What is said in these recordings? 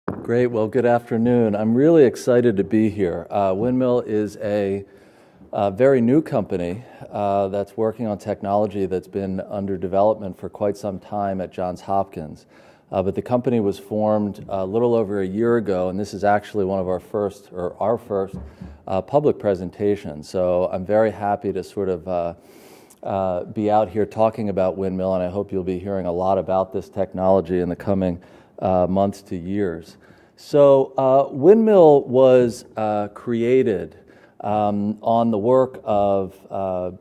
Great. Well, good afternoon. I'm really excited to be here. WindMIL is a very new company that's working on technology that's been under development for quite some time at Johns Hopkins. But the company was formed a little over a year ago, and this is actually one of our first public presentations. So I'm very happy to sort of be out here talking about WindMIL, and I hope you'll be hearing a lot about this technology in the coming months to years. So WindMIL was created on the work of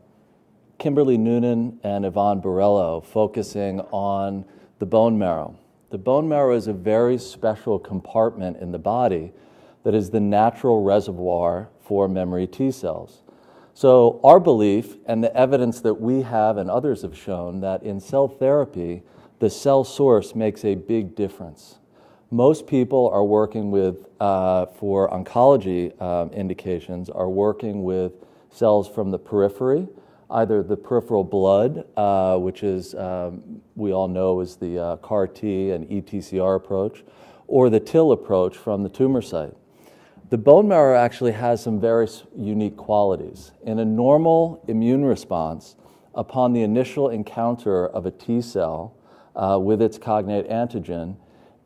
Kimberly Noonan and Yvonne Borrello, focusing on the bone marrow. The bone marrow is a very special compartment in the body that is the natural reservoir for memory T cells. So our belief and the evidence that we have and others have shown that in cell therapy, the cell source makes a big difference. Most people are working with, for oncology indications, are working with cells from the periphery, either the peripheral blood, which is, we all know is the CAR T and ETCR approach, or the TIL approach from the tumor site. The bone marrow actually has some very unique qualities. In a normal immune response, upon the initial encounter of a T cell with its cognate antigen,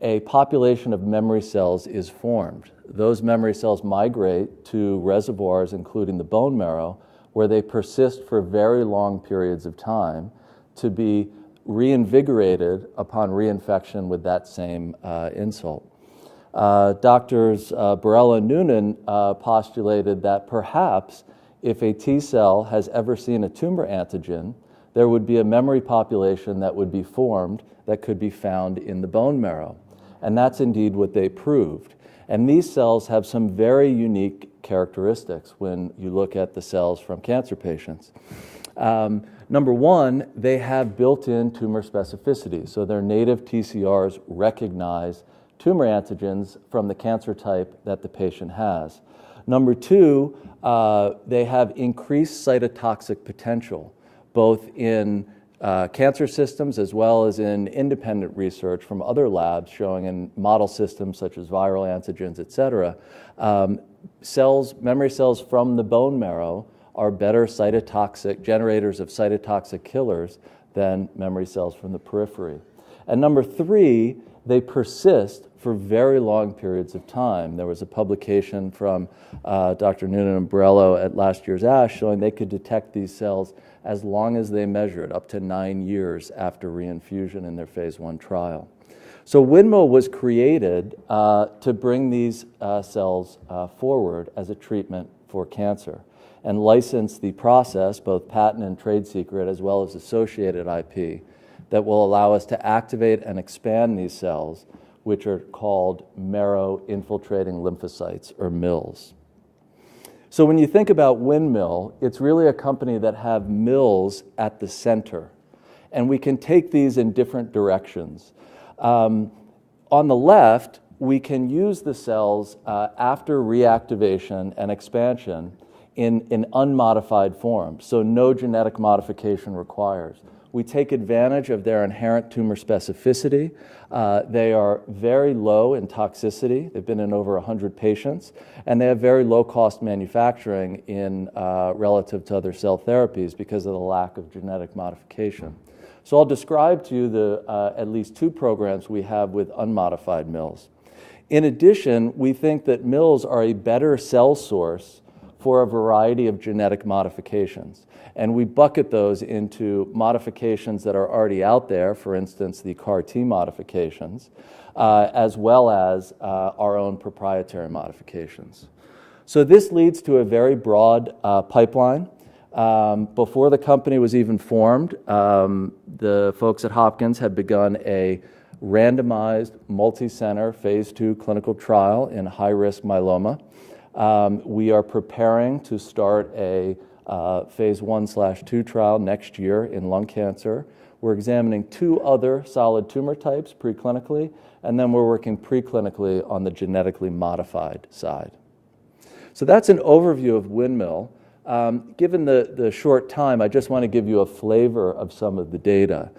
a population of memory cells is formed. Those memory cells migrate to reservoirs, including the bone marrow, where they persist for very long periods of time to be reinvigorated upon reinfection with that same insult. Doctors Borrello and Noonan postulated that perhaps if a T cell has ever seen a tumor antigen, there would be a memory population that would be formed that could be found in the bone marrow. And that's indeed what they proved. And these cells have some very unique characteristics when you look at the cells from cancer patients. Number one, they have built-in tumor specificity. So their native TCRs recognize tumor antigens from the cancer type that the patient has. Number two, they have increased cytotoxic potential, both in cancer systems as well as in independent research from other labs showing in model systems such as viral antigens, et cetera. Memory cells from the bone marrow are better cytotoxic generators of cytotoxic killers than memory cells from the periphery. And number three, they persist for very long periods of time. There was a publication from Dr. Noonan and Borrello at last year's ASH showing they could detect these cells as long as they measured, up to 9 years after reinfusion in their phase 1 trial. So WindMIL was created to bring these cells forward as a treatment for cancer and license the process, both patent and trade secret, as well as associated IP, that will allow us to activate and expand these cells, which are called marrow-infiltrating lymphocytes, or MILs. So when you think about WindMIL, it's really a company that have MILs at the center, and we can take these in different directions. On the left, we can use the cells after reactivation and expansion in unmodified form, so no genetic modification required. We take advantage of their inherent tumor specificity. They are very low in toxicity. They've been in over 100 patients, and they have very low-cost manufacturing in relative to other cell therapies because of the lack of genetic modification. So I'll describe to you the at least 2 programs we have with unmodified MILs. In addition, we think that MILs are a better cell source for a variety of genetic modifications. And we bucket those into modifications that are already out there, for instance, the CAR T modifications, as well as our own proprietary modifications. So this leads to a very broad pipeline. Before the company was even formed, the folks at Hopkins had begun a randomized, multi-center, phase 2 clinical trial in high-risk myeloma. We are preparing to start a phase 1/2 trial next year in lung cancer. We're examining 2 other solid tumor types preclinically, and then we're working preclinically on the genetically modified side. So that's an overview of WindMIL. Given the short time, I just want to give you a flavor of some of the data.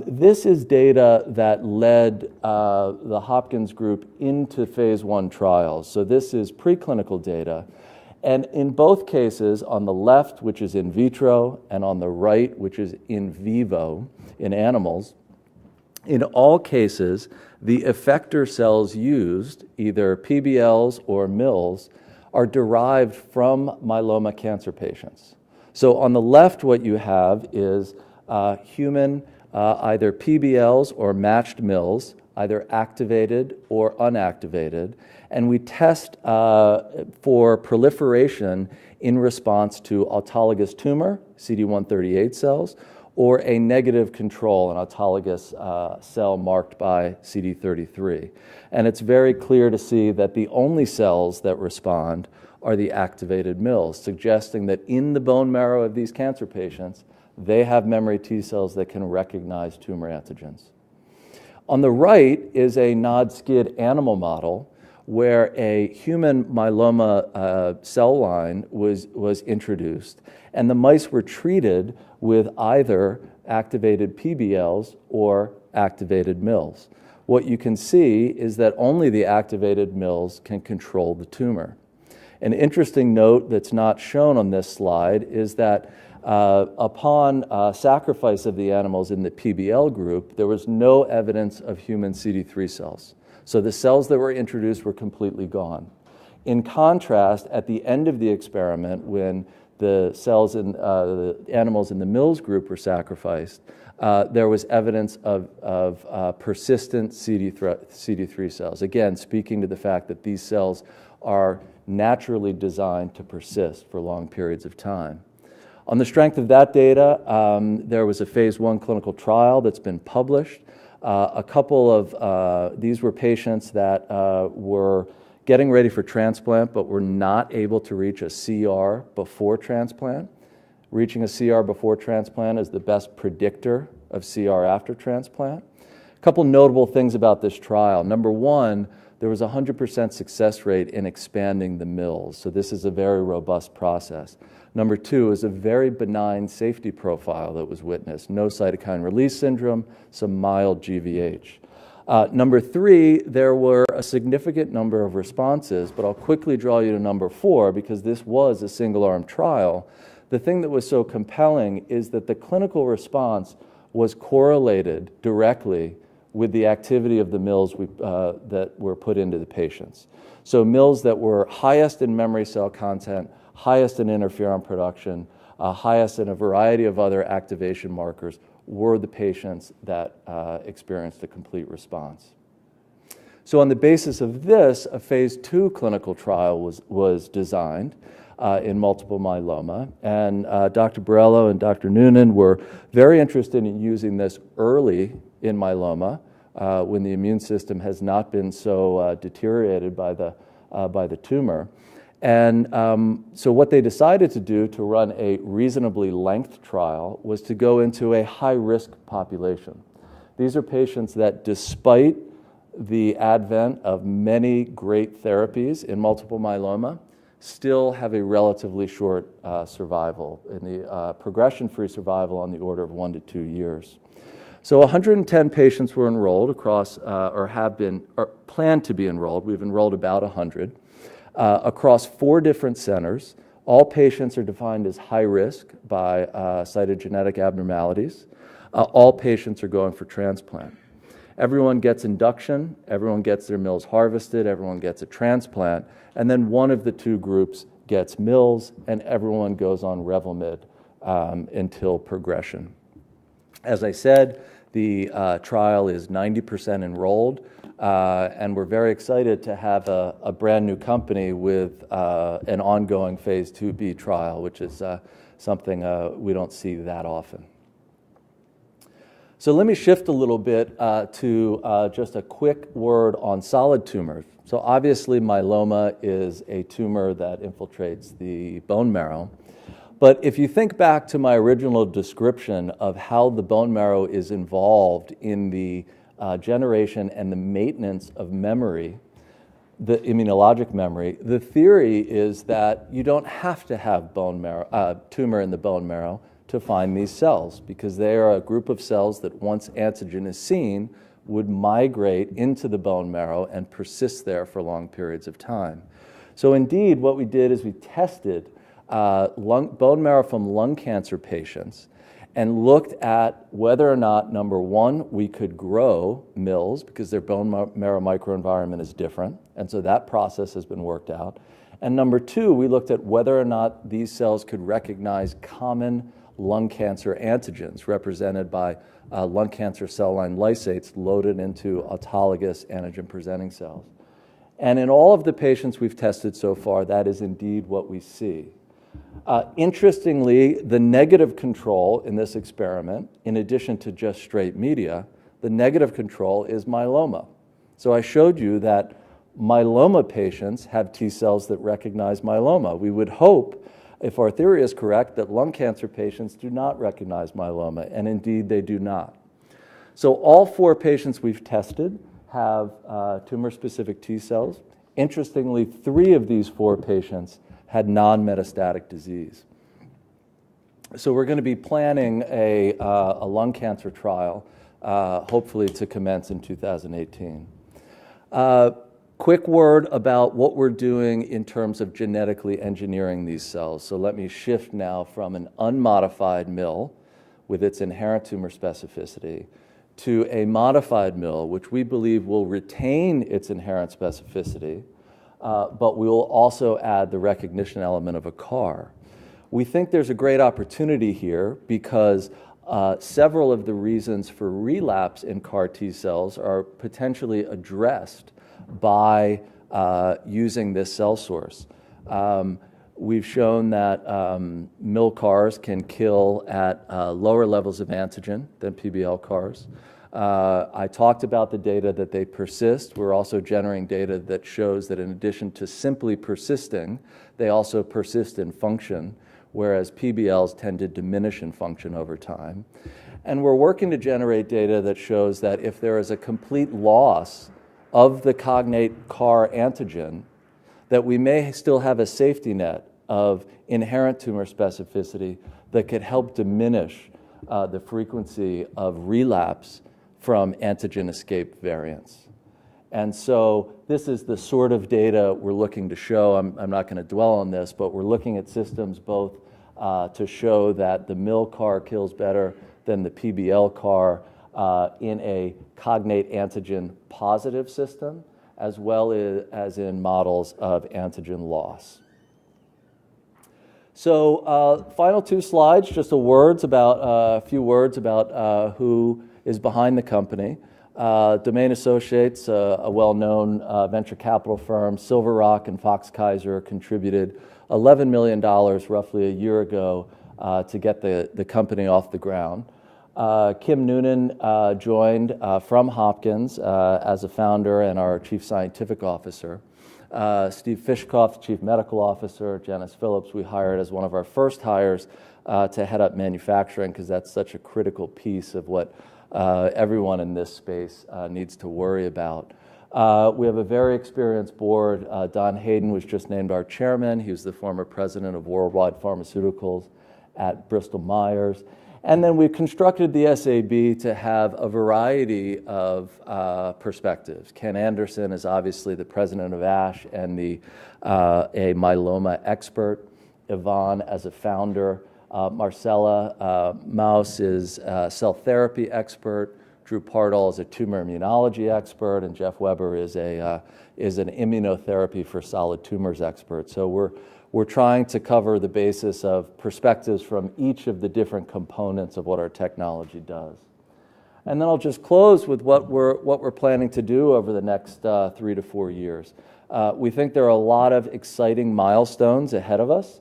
This is data that led the Hopkins group into phase 1 trials. So this is preclinical data. And in both cases, on the left, which is in vitro, and on the right, which is in vivo, in animals, in all cases, the effector cells used, either PBLs or MILs, are derived from myeloma cancer patients. So on the left, what you have is human either PBLs or matched MILs, either activated or unactivated, and we test for proliferation in response to autologous tumor, CD138 cells, or a negative control, an autologous cell marked by CD33. And it's very clear to see that the only cells that respond are the activated MILs, suggesting that in the bone marrow of these cancer patients, they have memory T cells that can recognize tumor antigens. On the right is a NOD-SCID animal model where a human myeloma cell line was introduced, and the mice were treated with either activated PBLs or activated MILs. What you can see is that only the activated MILs can control the tumor. An interesting note that's not shown on this slide is that upon sacrifice of the animals in the PBL group, there was no evidence of human CD3 cells. So the cells that were introduced were completely gone. In contrast, at the end of the experiment, when the cells in the animals in the MILs group were sacrificed, there was evidence of persistent CD3 cells. Again, speaking to the fact that these cells are naturally designed to persist for long periods of time. On the strength of that data, there was a phase 1 clinical trial that's been published. A couple of these were patients that were getting ready for transplant but were not able to reach a CR before transplant. Reaching a CR before transplant is the best predictor of CR after transplant. A couple notable things about this trial. Number one, there was a 100% success rate in expanding the MILs, so this is a very robust process. Number two is a very benign safety profile that was witnessed. No cytokine release syndrome, some mild GVH. Number three, there were a significant number of responses, but I'll quickly draw you to number four because this was a single-arm trial. The thing that was so compelling is that the clinical response was correlated directly with the activity of the MILs that were put into the patients. So MILs that were highest in memory cell content, highest in interferon production, highest in a variety of other activation markers were the patients that experienced a complete response. So on the basis of this, a phase 2 clinical trial was designed in multiple myeloma, and Dr. Borello and Dr. Noonan were very interested in using this early in myeloma when the immune system has not been so deteriorated by the tumor. And so what they decided to do to run a reasonably length trial was to go into a high-risk population. These are patients that, despite the advent of many great therapies in multiple myeloma, still have a relatively short survival, in the progression-free survival on the order of 1 to 2 years. So 110 patients were enrolled across, or planned to be enrolled. We've enrolled about 100. Across 4 different centers. All patients are defined as high risk by cytogenetic abnormalities. All patients are going for transplant. Everyone gets induction, everyone gets their MILs harvested, everyone gets a transplant, and then one of the 2 groups gets MILs, and everyone goes on Revlimid until progression. As I said, the trial is 90% enrolled. And we're very excited to have a brand new company with an ongoing phase 2B trial, which is something we don't see that often. So let me shift a little bit to just a quick word on solid tumors. So obviously myeloma is a tumor that infiltrates the bone marrow. But if you think back to my original description of how the bone marrow is involved in the generation and the maintenance of memory, the immunologic memory. The theory is that you don't have to have bone marrow, tumor in the bone marrow to find these cells, because they are a group of cells that once antigen is seen would migrate into the bone marrow and persist there for long periods of time. So indeed, what we did is we tested bone marrow from lung cancer patients and looked at whether or not, number one, we could grow MILs because their bone marrow microenvironment is different, and so that process has been worked out. And number two, we looked at whether or not these cells could recognize common lung cancer antigens represented by lung cancer cell line lysates loaded into autologous antigen-presenting cells. And in all of the patients we've tested so far, that is indeed what we see. Interestingly, the negative control in this experiment, in addition to just straight media, the negative control is myeloma. So I showed you that myeloma patients have T cells that recognize myeloma. We would hope, if our theory is correct, that lung cancer patients do not recognize myeloma, and indeed they do not. So all 4 patients we've tested have tumor-specific T cells. Interestingly, 3 of these 4 patients had non-metastatic disease. So we're going to be planning a lung cancer trial, hopefully to commence in 2018. Quick word about what we're doing in terms of genetically engineering these cells. So let me shift now from an unmodified MIL with its inherent tumor specificity to a modified MIL, which we believe will retain its inherent specificity, but we will also add the recognition element of a CAR. We think there's a great opportunity here because several of the reasons for relapse in CAR T cells are potentially addressed by using this cell source. We've shown that MIL CARs can kill at lower levels of antigen than PBL CARs. I talked about the data that they persist. We're also generating data that shows that in addition to simply persisting, they also persist in function, whereas PBLs tend to diminish in function over time. And we're working to generate data that shows that if there is a complete loss of the cognate CAR antigen, that we may still have a safety net of inherent tumor specificity that could help diminish the frequency of relapse from antigen escape variants. And so this is the sort of data we're looking to show. I'm not going to dwell on this, but we're looking at systems both to show that the MIL CAR kills better than the PBL CAR in a cognate antigen positive system, as well as in models of antigen loss. So final 2 slides, just a few words about who is behind the company. Domain Associates, a well-known venture capital firm, Silver Rock and Fox Kaiser contributed $11 million roughly a year ago to get the company off the ground. Kim Noonan joined from Hopkins as a founder and our chief scientific officer. Steve Fishkoff, chief medical officer. Janice Phillips, we hired as one of our first hires to head up manufacturing, because that's such a critical piece of what everyone in this space needs to worry about. We have a very experienced board. Don Hayden was just named our chairman. He was the former president of Worldwide Pharmaceuticals at Bristol Myers. And then we've constructed the SAB to have a variety of perspectives. Ken Anderson is obviously the president of ASH and a myeloma expert. Yvonne as a founder. Marcella Maus is a cell therapy expert. Drew Pardall is a tumor immunology expert, and Jeff Weber is an immunotherapy for solid tumors expert. So we're trying to cover the basis of perspectives from each of the different components of what our technology does. And then I'll just close with what we're planning to do over the next 3 to 4 years. We think there are a lot of exciting milestones ahead of us.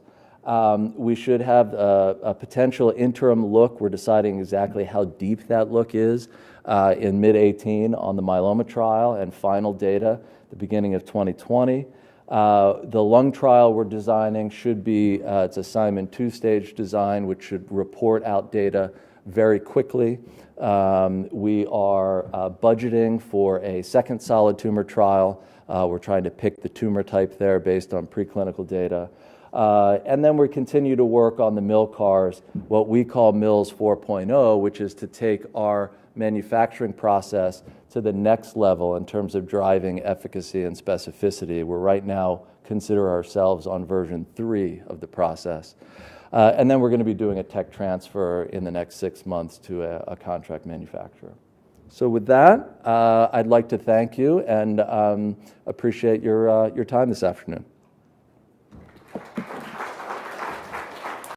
We should have a potential interim look. We're deciding exactly how deep that look is in mid-18 on the myeloma trial, and final data at the beginning of 2020. The lung trial we're designing should be, it's a Simon 2-stage design, which should report out data very quickly. We are budgeting for a second solid tumor trial. We're trying to pick the tumor type there based on preclinical data. And then we continue to work on the MIL CARs, what we call MILS 4.0, which is to take our manufacturing process to the next level in terms of driving efficacy and specificity. We're right now consider ourselves on version 3 of the process. And then we're going to be doing a tech transfer in the next 6 months to a contract manufacturer. So with that, I'd like to thank you and appreciate your time this afternoon.